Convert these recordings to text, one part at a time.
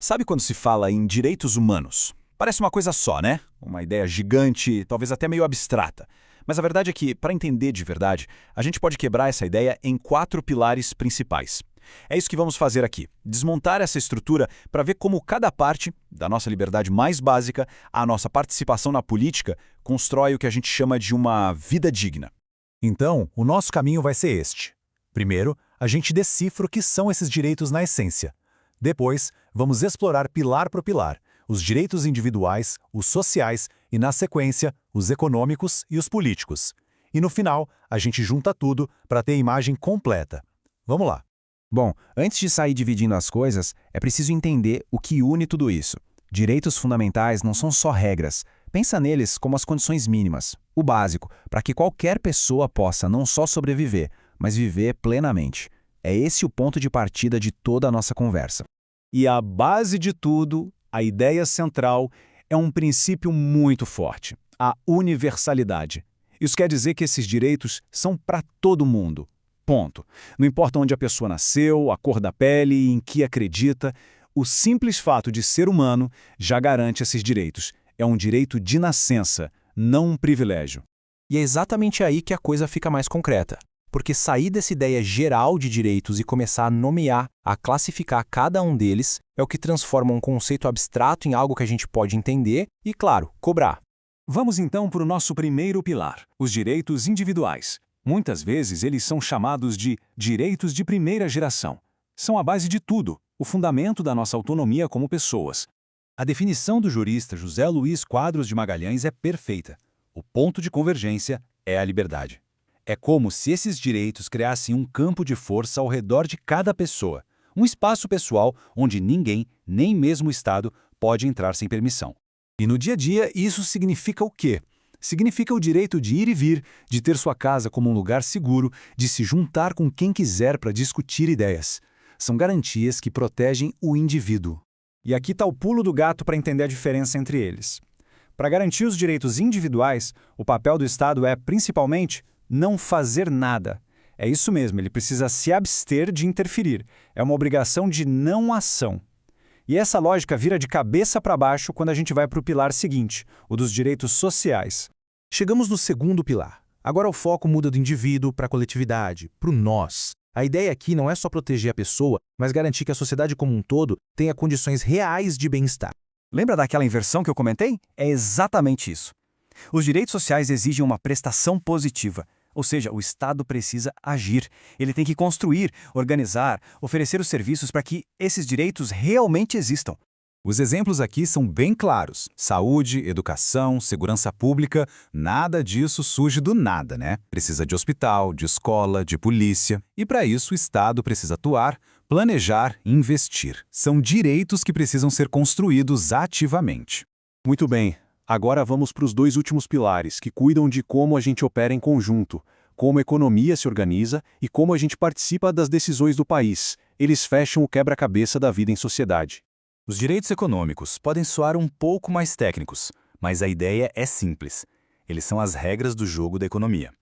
Sabe quando se fala em direitos humanos? Parece uma coisa só, né? Uma ideia gigante, talvez até meio abstrata. Mas a verdade é que, para entender de verdade, a gente pode quebrar essa ideia em 4 pilares principais. É isso que vamos fazer aqui, desmontar essa estrutura para ver como cada parte, da nossa liberdade mais básica à nossa participação na política, constrói o que a gente chama de uma vida digna. Então, o nosso caminho vai ser este. Primeiro, a gente decifra o que são esses direitos na essência. Depois, vamos explorar pilar por pilar, os direitos individuais, os sociais e, na sequência, os econômicos e os políticos. E no final, a gente junta tudo para ter a imagem completa. Vamos lá. Bom, antes de sair dividindo as coisas, é preciso entender o que une tudo isso. Direitos fundamentais não são só regras. Pensa neles como as condições mínimas, o básico, para que qualquer pessoa possa não só sobreviver, mas viver plenamente. É esse o ponto de partida de toda a nossa conversa. E a base de tudo, a ideia central, é um princípio muito forte: a universalidade. Isso quer dizer que esses direitos são para todo mundo. Ponto. Não importa onde a pessoa nasceu, a cor da pele e em que acredita, o simples fato de ser humano já garante esses direitos. É um direito de nascença, não um privilégio. E é exatamente aí que a coisa fica mais concreta. Porque sair dessa ideia geral de direitos e começar a nomear, a classificar cada um deles, é o que transforma um conceito abstrato em algo que a gente pode entender e, claro, cobrar. Vamos então para o nosso primeiro pilar, os direitos individuais. Muitas vezes eles são chamados de direitos de primeira geração. São a base de tudo, o fundamento da nossa autonomia como pessoas. A definição do jurista José Luiz Quadros de Magalhães é perfeita. O ponto de convergência é a liberdade. É como se esses direitos criassem um campo de força ao redor de cada pessoa, um espaço pessoal onde ninguém, nem mesmo o Estado, pode entrar sem permissão. E no dia a dia, isso significa o quê? Significa o direito de ir e vir, de ter sua casa como um lugar seguro, de se juntar com quem quiser para discutir ideias. São garantias que protegem o indivíduo. E aqui está o pulo do gato para entender a diferença entre eles. Para garantir os direitos individuais, o papel do Estado é, principalmente, não fazer nada. É isso mesmo, ele precisa se abster de interferir. É uma obrigação de não ação. E essa lógica vira de cabeça para baixo quando a gente vai para o pilar seguinte, o dos direitos sociais. Chegamos no segundo pilar. Agora o foco muda do indivíduo para a coletividade, para o nós. A ideia aqui não é só proteger a pessoa, mas garantir que a sociedade como um todo tenha condições reais de bem-estar. Lembra daquela inversão que eu comentei? É exatamente isso. Os direitos sociais exigem uma prestação positiva. Ou seja, o Estado precisa agir. Ele tem que construir, organizar, oferecer os serviços para que esses direitos realmente existam. Os exemplos aqui são bem claros. Saúde, educação, segurança pública, nada disso surge do nada, né? Precisa de hospital, de escola, de polícia. E para isso o Estado precisa atuar, planejar e investir. São direitos que precisam ser construídos ativamente. Muito bem. Agora vamos para os 2 últimos pilares, que cuidam de como a gente opera em conjunto, como a economia se organiza e como a gente participa das decisões do país. Eles fecham o quebra-cabeça da vida em sociedade. Os direitos econômicos podem soar um pouco mais técnicos, mas a ideia é simples. Eles são as regras do jogo da economia.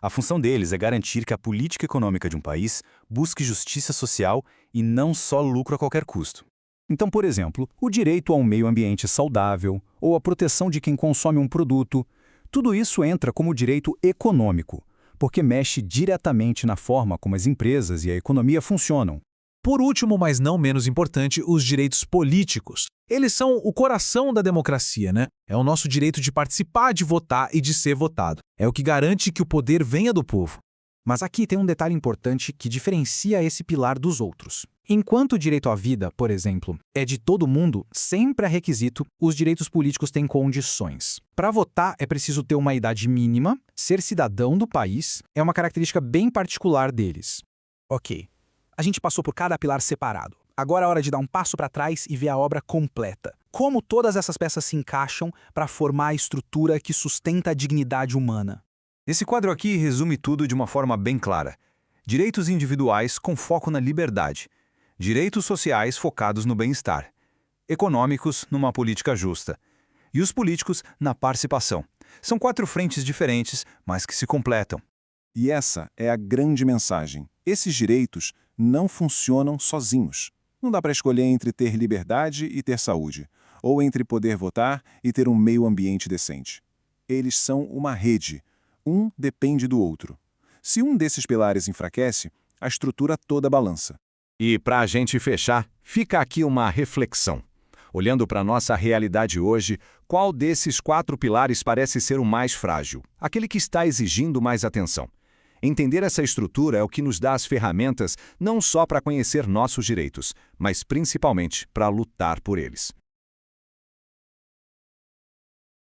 A função deles é garantir que a política econômica de um país busque justiça social e não só lucro a qualquer custo. Então, por exemplo, o direito a um meio ambiente saudável ou a proteção de quem consome um produto, tudo isso entra como direito econômico, porque mexe diretamente na forma como as empresas e a economia funcionam. Por último, mas não menos importante, os direitos políticos. Eles são o coração da democracia, né? É o nosso direito de participar, de votar e de ser votado. É o que garante que o poder venha do povo. Mas aqui tem um detalhe importante que diferencia esse pilar dos outros. Enquanto o direito à vida, por exemplo, é de todo mundo, sempre é requisito, os direitos políticos têm condições. Para votar é preciso ter uma idade mínima, ser cidadão do país é uma característica bem particular deles. Ok, a gente passou por cada pilar separado. Agora é hora de dar um passo para trás e ver a obra completa. Como todas essas peças se encaixam para formar a estrutura que sustenta a dignidade humana. Esse quadro aqui resume tudo de uma forma bem clara. Direitos individuais com foco na liberdade. Direitos sociais focados no bem-estar. Econômicos numa política justa. E os políticos na participação. São 4 frentes diferentes, mas que se completam. E essa é a grande mensagem. Esses direitos não funcionam sozinhos. Não dá para escolher entre ter liberdade e ter saúde, ou entre poder votar e ter um meio ambiente decente. Eles são uma rede. Um depende do outro. Se um desses pilares enfraquece, a estrutura toda balança. E para a gente fechar, fica aqui uma reflexão. Olhando para a nossa realidade hoje, qual desses 4 pilares parece ser o mais frágil? Aquele que está exigindo mais atenção. Entender essa estrutura é o que nos dá as ferramentas não só para conhecer nossos direitos, mas principalmente para lutar por eles.